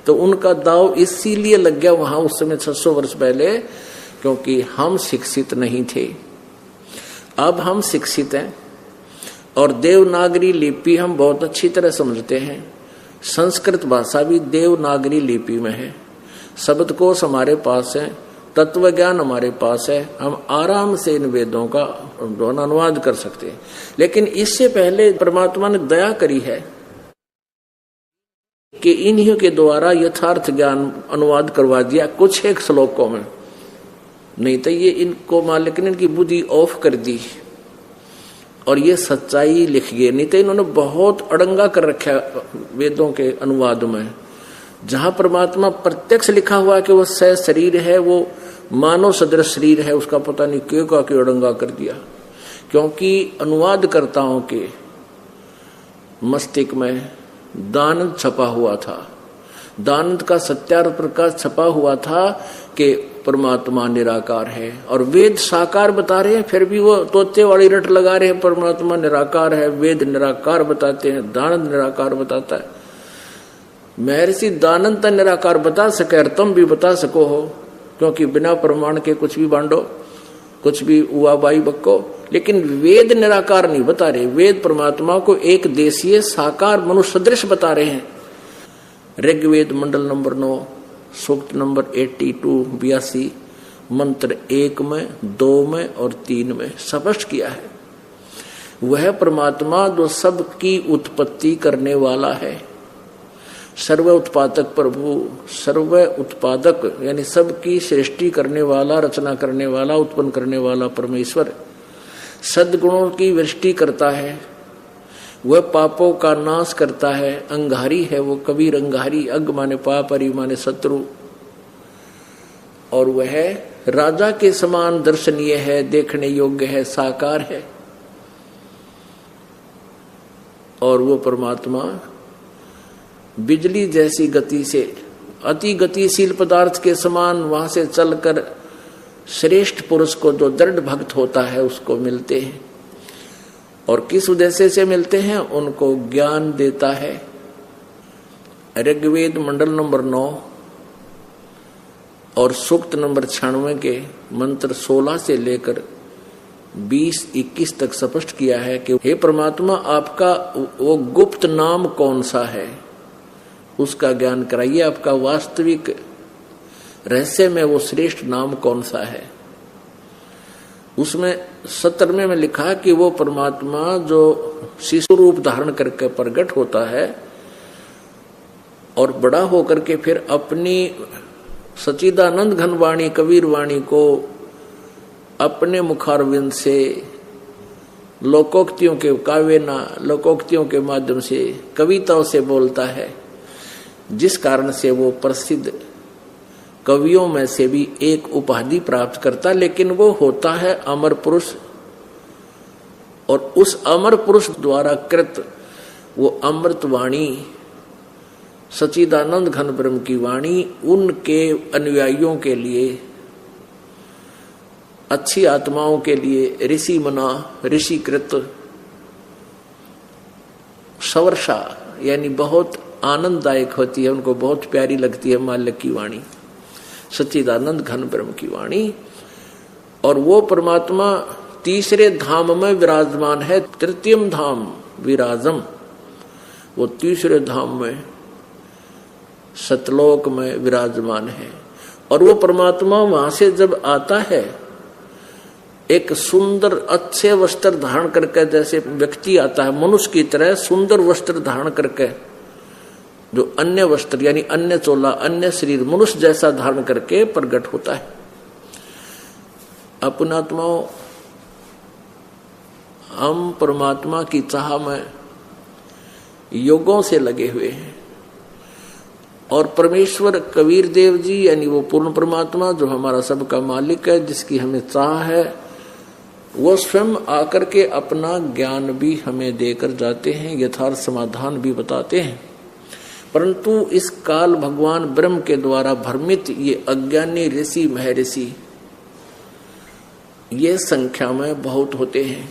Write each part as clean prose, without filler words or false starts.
तो उनका दाव इसीलिए लग गया वहां उस समय 600 वर्ष पहले, क्योंकि हम शिक्षित नहीं थे। अब हम शिक्षित हैं और देवनागरी लिपि हम बहुत अच्छी तरह समझते हैं। संस्कृत भाषा भी देवनागरी लिपि में है, शब्दकोश हमारे पास है, तत्व ज्ञान हमारे पास है, हम आराम से इन वेदों का अनुवाद कर सकते हैं। लेकिन इससे पहले परमात्मा ने दया करी है कि इन्हीं के द्वारा यथार्थ ज्ञान अनुवाद करवा दिया कुछ एक श्लोकों में, नहीं तो ये इनको मालिक ने इनकी बुद्धि ऑफ कर दी और ये सच्चाई लिख गए। नहीं तो इन्होंने बहुत अड़ंगा कर रखा वेदों के अनुवाद में, जहां परमात्मा प्रत्यक्ष लिखा हुआ कि वो सह शरीर है, वो मानव सदृश शरीर है, उसका पता नहीं क्यों का क्यों अड़ंगा कर दिया। क्योंकि अनुवादकर्ताओं के मस्तिष्क में दानंद छपा हुआ था, दानंद का सत्यार्थ प्रकाश छपा हुआ था कि परमात्मा निराकार है, और वेद साकार बता रहे हैं, फिर भी वो तोते वाली रट लगा रहे हैं परमात्मा निराकार है, वेद निराकार बताते हैं, दानंद निराकार बताता है। महर्षि दानंद तो निराकार बता सके और तुम भी बता सको हो, क्योंकि बिना प्रमाण के कुछ भी बांटो, कुछ भी हुआ बाई बक्को, लेकिन वेद निराकार नहीं बता रहे। वेद परमात्मा को एक देशीय साकार मनुष्य सदृश बता रहे हैं। ऋग्वेद मंडल नंबर 9 सूक्त नंबर 82 मंत्र 1 में, 2 में और 3 में स्पष्ट किया है। वह परमात्मा जो सबकी उत्पत्ति करने वाला है, सर्व उत्पादक प्रभु, सर्व उत्पादक यानी सबकी सृष्टि करने वाला, रचना करने वाला, उत्पन्न करने वाला परमेश्वर सद्गुणों की वृष्टि करता है, वह पापों का नाश करता है। अंगारी है वो, कबीर अंगारी, अग माने पाप, हरि माने शत्रु, और वह राजा के समान दर्शनीय है, देखने योग्य है, साकार है। और वो परमात्मा बिजली जैसी गति से, अति गतिशील पदार्थ के समान वहां से चलकर श्रेष्ठ पुरुष को, जो दृढ़ भक्त होता है, उसको मिलते हैं। और किस उद्देश्य से मिलते हैं? उनको ज्ञान देता है। ऋग्वेद मंडल नंबर 9 और सूक्त नंबर 96 के मंत्र 16 से लेकर 20-21 तक स्पष्ट किया है कि हे परमात्मा, आपका वो गुप्त नाम कौन सा है, उसका ज्ञान कराइए। आपका वास्तविक रहस्य में वो श्रेष्ठ नाम कौन सा है। उसमें 17वें में लिखा कि वो परमात्मा जो शिशु रूप धारण करके प्रकट होता है और बड़ा होकर के फिर अपनी सच्चिदानंद घन वाणी, कबीर वाणी को अपने मुखारविंद से लोकोक्तियों के काव्यना, लोकोक्तियों के माध्यम से, कविताओं से बोलता है, जिस कारण से वो प्रसिद्ध कवियों में से भी एक उपाधि प्राप्त करता। लेकिन वो होता है अमर पुरुष, और उस अमर पुरुष द्वारा कृत वो अमृत वाणी, सच्चिदानंद घन ब्रह्म की वाणी, उनके अनुयायियों के लिए, अच्छी आत्माओं के लिए ऋषि मना, ऋषिकृत सवर्षा यानी बहुत आनंददायक होती है, उनको बहुत प्यारी लगती है मालिक की वाणी, सच्चिदानंद घन ब्रह्म की वाणी। और वो परमात्मा तीसरे धाम में विराजमान है, तृतीयम धाम विराजम, वो तीसरे धाम में सतलोक में विराजमान है। और वो परमात्मा वहां से जब आता है, एक सुंदर अच्छे वस्त्र धारण करके, जैसे व्यक्ति आता है मनुष्य की तरह सुंदर वस्त्र धारण करके, जो अन्य वस्त्र यानी अन्य चोला, अन्य शरीर मनुष्य जैसा धारण करके प्रकट होता है। अपन आत्माओं, हम परमात्मा की चाह में योगों से लगे हुए हैं, और परमेश्वर कबीर देव जी यानी वो पूर्ण परमात्मा जो हमारा सबका मालिक है, जिसकी हमें चाह है, वो स्वयं आकर के अपना ज्ञान भी हमें देकर जाते हैं, यथार्थ समाधान भी बताते हैं। परंतु इस काल भगवान ब्रह्म के द्वारा भ्रमित ये अज्ञानी ऋषि महर्षि ये संख्या में बहुत होते हैं,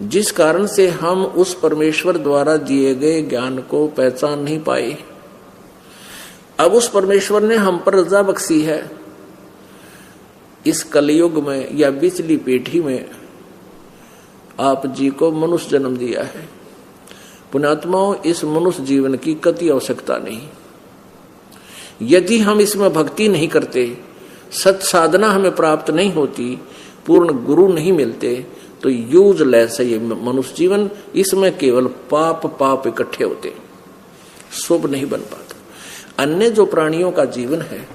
जिस कारण से हम उस परमेश्वर द्वारा दिए गए ज्ञान को पहचान नहीं पाए। अब उस परमेश्वर ने हम पर रजा बख्शी है। इस कलयुग में या बिचली पीढ़ी में आप जी को मनुष्य जन्म दिया है। पुण्यात्माओं, इस मनुष्य जीवन की कति आवश्यकता नहीं। यदि हम इसमें भक्ति नहीं करते, सत साधना हमें प्राप्त नहीं होती, पूर्ण गुरु नहीं मिलते, तो यूजलेस है ये मनुष्य जीवन। इसमें केवल पाप इकट्ठे होते, शुभ नहीं बन पाता। अन्य जो प्राणियों का जीवन है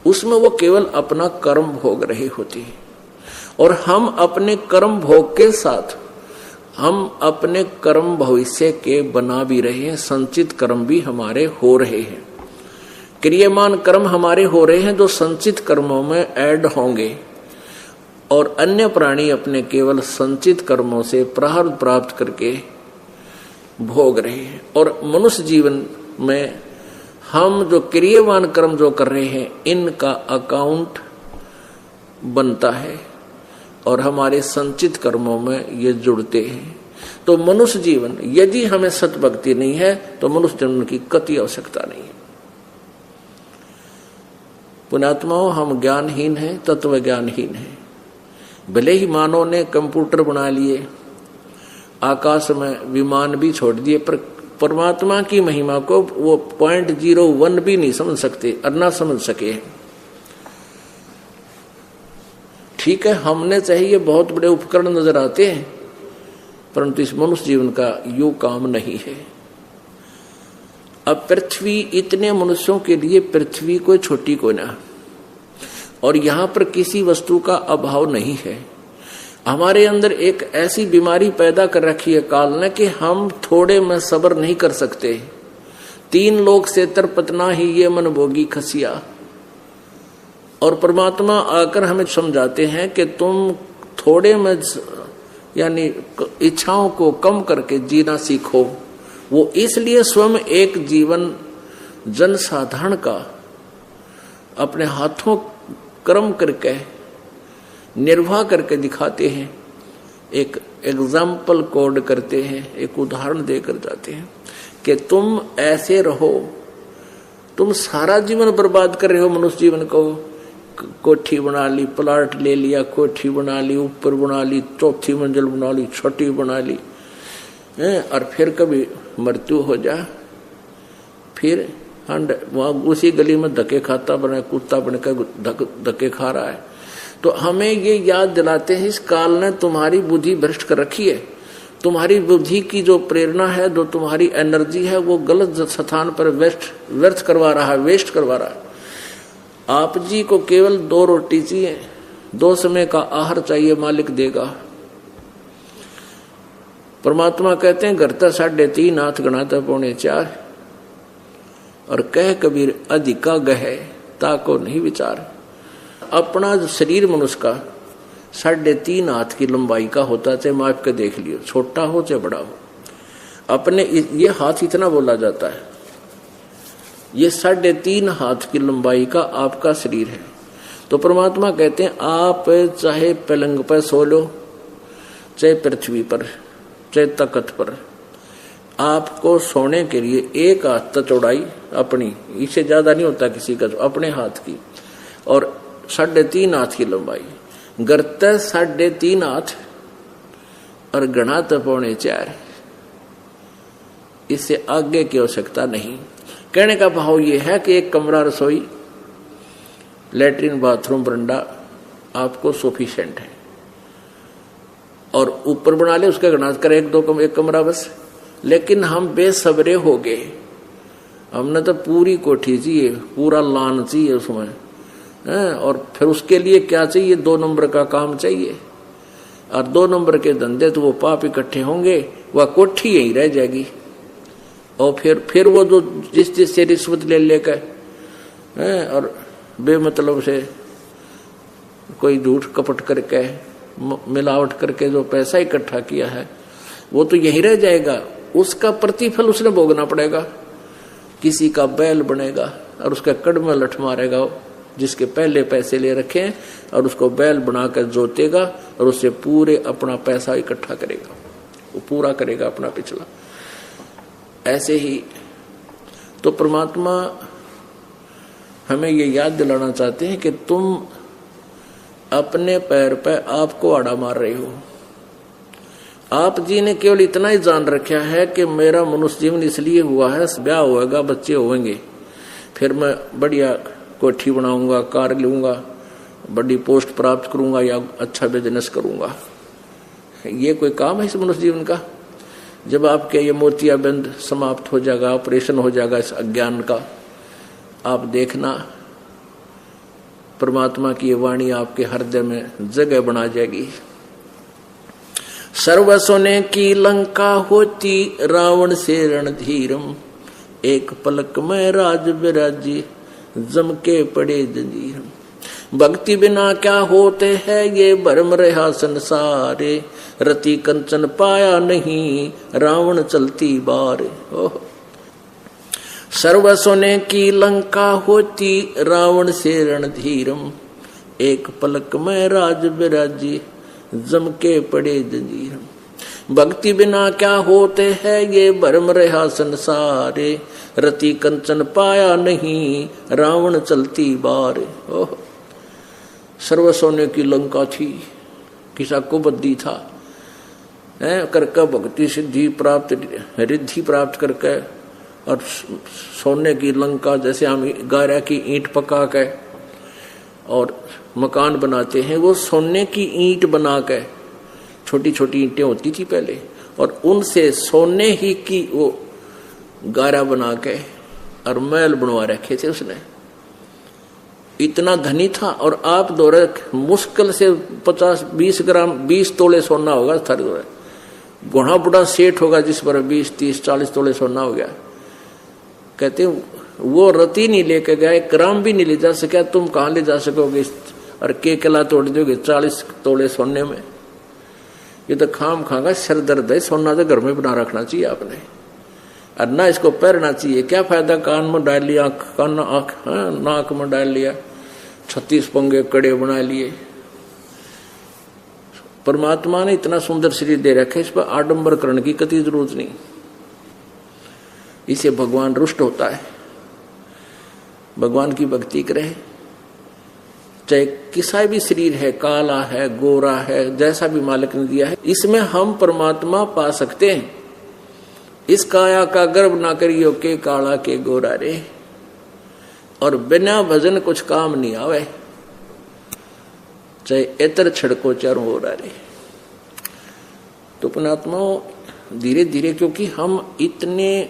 उसमें वो केवल अपना कर्म भोग रहे होते हैं, और हम अपने कर्म भोग के साथ हम अपने कर्म भविष्य के बना भी रहे हैं। संचित कर्म भी हमारे हो रहे हैं, क्रियमान कर्म हमारे हो रहे हैं जो संचित कर्मों में ऐड होंगे, और अन्य प्राणी अपने केवल संचित कर्मों से प्रारब्ध प्राप्त करके भोग रहे हैं। और मनुष्य जीवन में हम जो क्रियमान कर्म जो कर रहे हैं, इनका अकाउंट बनता है और हमारे संचित कर्मों में ये जुड़ते हैं। तो मनुष्य जीवन, यदि हमें सतभक्ति नहीं है तो मनुष्य जन्म की कति आवश्यकता नहीं है। पुण्यात्माओं, हम ज्ञानहीन हैं, तत्व ज्ञानहीन हैं। भले ही मानव ने कंप्यूटर बना लिए, आकाश में विमान भी छोड़ दिए, पर परमात्मा की महिमा को वो 0.01 भी नहीं समझ सकते और ना समझ सके। ठीक है, हमने चाहिए बहुत बड़े उपकरण नजर आते हैं, परंतु इस मनुष्य जीवन का यूं काम नहीं है। अब पृथ्वी, इतने मनुष्यों के लिए पृथ्वी कोई छोटी कोई ना, और यहां पर किसी वस्तु का अभाव नहीं है। हमारे अंदर एक ऐसी बीमारी पैदा कर रखी है काल ने कि हम थोड़े में सब्र नहीं कर सकते। 3 लोक से तरपतना ही ये मन भोगी खसिया। और परमात्मा आकर हमें समझाते हैं कि तुम थोड़े में यानी इच्छाओं को कम करके जीना सीखो। वो इसलिए स्वयं एक जीवन जनसाधारण का अपने हाथों कर्म करके निर्वाह करके दिखाते हैं, एक एग्जाम्पल कोड करते हैं, एक उदाहरण देकर जाते हैं कि तुम ऐसे रहो। तुम सारा जीवन बर्बाद कर रहे हो मनुष्य जीवन को। कोठी बना ली, प्लाट ले लिया, कोठी बना ली, ऊपर बना ली, 4थी मंजिल बना ली, छोटी बना ली, और फिर कभी मृत्यु हो जा, फिर वहां उसी गली में धक्के खाता बना, कुत्ता बनकर धक्के खा रहा है। तो हमें ये याद दिलाते हैं, इस काल ने तुम्हारी बुद्धि भ्रष्ट कर रखी है। तुम्हारी बुद्धि की जो प्रेरणा है, जो तुम्हारी एनर्जी है, वो गलत स्थान पर व्यर्थ करवा रहा है, वेस्ट करवा रहा है। आप जी को केवल 2 रोटी चाहिए, 2 समय का आहार चाहिए, मालिक देगा। परमात्मा कहते हैं घर तक 3.5 हाथ गणाता 4.25, और कह कबीर अधिका गहे ताको नहीं विचार। अपना जो शरीर मनुष्य का 3.5 हाथ की लंबाई का होता, चाहे माप के देख लियो, छोटा हो चाहे बड़ा हो। अपने ये हाथ इतना बोला जाता है, ये 3.5 हाथ की लंबाई का आपका शरीर है। तो परमात्मा कहते हैं आप चाहे पलंग पर सो लो, चाहे पृथ्वी पर, चाहे तख्त पर, आपको सोने के लिए 1 हाथ तक चौड़ाई अपनी, इससे ज्यादा नहीं होता किसी का, अपने हाथ की, और 3.5 हाथ की लंबाई। गरते 3.5 हाथ और गणात 4.25, इससे आगे की आवश्यकता नहीं। कहने का भाव यह है कि एक कमरा, रसोई, लेटरिन, बाथरूम, बरंडा आपको सफिशिएंट है, और ऊपर बना ले उसका गणात कर 1 कमरा बस। लेकिन हम बेसब्रे हो गए, हमने तो पूरी कोठी चाहिए, पूरा लान चाहिए उसमें, और फिर उसके लिए क्या चाहिए, 2 नंबर का काम चाहिए, और 2 नंबर के धंधे तो वो पाप इकट्ठे होंगे, वह कोठी यही रह जाएगी। और फिर वो जो जिससे रिश्वत ले लेकर और बेमतलब से कोई झूठ कपट करके, मिलावट करके जो पैसा इकट्ठा किया है, वो तो यही रह जाएगा। उसका प्रतिफल उसने भोगना पड़ेगा। किसी का बैल बनेगा और उसका कड़ में लठ मारेगा जिसके पहले पैसे ले रखे हैं, और उसको बैल बनाकर जोतेगा और उससे पूरे अपना पैसा इकट्ठा करेगा। वो पूरा करेगा अपना पिछला। ऐसे ही तो परमात्मा हमें ये याद दिलाना चाहते हैं कि तुम अपने पैर पे आपको आड़ा मार रहे हो। आप जी ने केवल इतना ही जान रखा है कि मेरा मनुष्य जीवन इसलिए हुआ है, ब्याह होगा, बच्चे होंगे, फिर मैं बढ़िया कोठी बनाऊंगा, कार लूंगा, बड़ी पोस्ट प्राप्त करूंगा या अच्छा बिजनेस करूंगा। ये कोई काम है इस मनुष्य जीवन का? जब आपके ये मोतियाबिंद समाप्त हो जाएगा, ऑपरेशन हो जाएगा इस अज्ञान का, आप देखना परमात्मा की ये वाणी आपके हृदय में जगह बना जाएगी। सर्व सोने की लंका होती रावण से रणधीरम, एक पलक में राज विराजी जम के पड़े जंजीरम। भक्ति बिना क्या होते हैं ये भरम रहा संसारे, रति कंचन पाया नहीं रावण चलती बार। सर्व सोने की लंका होती रावण से रणधीरम, एक पलक में राज विराजी जम के पड़े जंजीरम। भक्ति बिना क्या होते हैं ये भरम रहा संसारे, रति कंचन पाया नहीं रावण चलती बार। ओह, सर्व सोने की लंका थी, किसा को बद्दी था, करके भक्ति सिद्धि प्राप्त रिद्धि प्राप्त करके, और सोने की लंका जैसे हम गारा की ईंट पका के और मकान बनाते हैं, वो सोने की ईंट बना के, छोटी छोटी ईंटें होती थी पहले, और उनसे सोने ही की वो गारा बना के और महल बनवा रखे थे उसने। इतना धनी था। और आप दौरे मुश्किल से 50-20 ग्राम 20 तोले सोना होगा, थर घोड़ा बुढ़ा सेठ होगा जिस पर 20-30-40 तोले सोना हो गया। कहते वो रति नहीं लेके गया, एक ग्राम भी नहीं ले जा सका, तुम कहाँ ले जा सकोगे? और के किला तोड़ दोगे 40 तोले सोने में? ये तो खाम खागा सर दर्द है। सोना तो घर में बना रखना चाहिए आपने, और ना इसको पहनना चाहिए। क्या फायदा कान में डाल लिया, कान आँख नाक में डाल लिया, 36 पंगे कड़े बना लिए। परमात्मा ने इतना सुंदर शरीर दे रखे, इस पर आडंबर करने की कतई जरूरत नहीं। इसे भगवान रुष्ट होता है। भगवान की भक्ति करे, चाहे किसा भी शरीर है, काला है, गोरा है, जैसा भी मालिक ने दिया है, इसमें हम परमात्मा पा सकते हैं। इस काया का गर्व ना करियो के काला के गोरा रे, और बिना भजन कुछ काम नहीं आवे, चाहे एतर छड़को चारों हो रे। तो पुणात्माओं धीरे धीरे, क्योंकि हम इतने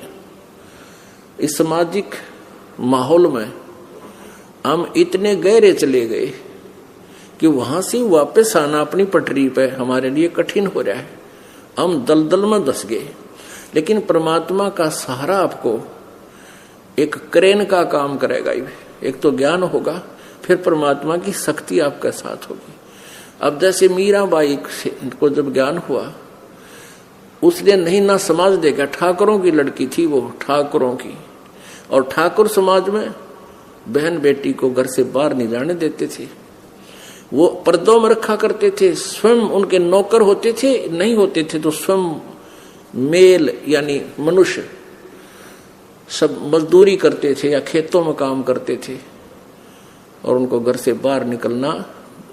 इस सामाजिक माहौल में हम इतने गहरे चले गए कि वहां से वापस आना अपनी पटरी पे हमारे लिए कठिन हो रहा है। हम दलदल में धस गए। लेकिन परमात्मा का सहारा आपको एक क्रेन का काम करेगा। एक तो ज्ञान होगा, फिर परमात्मा की शक्ति आपके साथ होगी। अब जैसे मीराबाई को जब ज्ञान हुआ, उसने नहीं ना समाज देखा, ठाकुरों की लड़की थी वो, ठाकुरों की, और ठाकुर समाज में बहन बेटी को घर से बाहर नहीं जाने देते थे। वो पर्दों में रखा करते थे, स्वयं उनके नौकर होते थे, नहीं होते थे तो स्वयं मेल यानी मनुष्य सब मजदूरी करते थे या खेतों में काम करते थे, और उनको घर से बाहर निकलना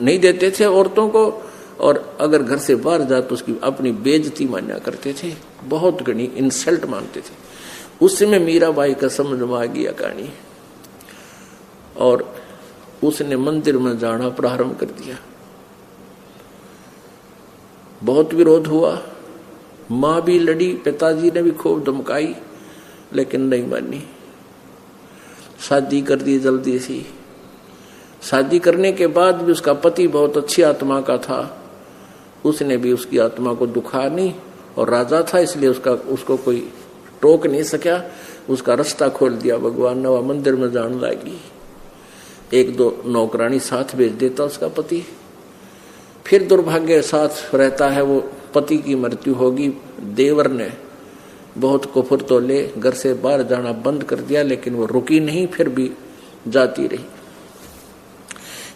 नहीं देते थे औरतों को। और अगर घर से बाहर जाए तो उसकी अपनी बेइज्जती माना करते थे, बहुत घनी इंसल्ट मानते थे। उसमें मीराबाई का समझ में आ गया कहानी, और उसने मंदिर में जाना प्रारंभ कर दिया। बहुत विरोध हुआ, मां भी लड़ी, पिताजी ने भी खूब धमकाई, लेकिन नहीं मानी। शादी कर दी जल्दी सी। शादी करने के बाद भी उसका पति बहुत अच्छी आत्मा का था, उसने भी उसकी आत्मा को दुखा नहीं, और राजा था इसलिए उसको कोई टोक नहीं सका। उसका रास्ता खोल दिया भगवान ने, वह मंदिर में जाने लगी। 1-2 नौकरानी साथ भेज देता उसका पति। फिर दुर्भाग्य साथ रहता है, वो पति की मृत्यु होगी, देवर ने बहुत कुफर तो ले घर से बाहर जाना बंद कर दिया, लेकिन वो रुकी नहीं, फिर भी जाती रही।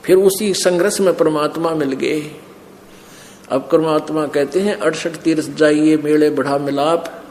फिर उसी संघर्ष में परमात्मा मिल गए। अब परमात्मा कहते हैं 68 तीर्थ जाइए मेले बढ़ा मिलाप,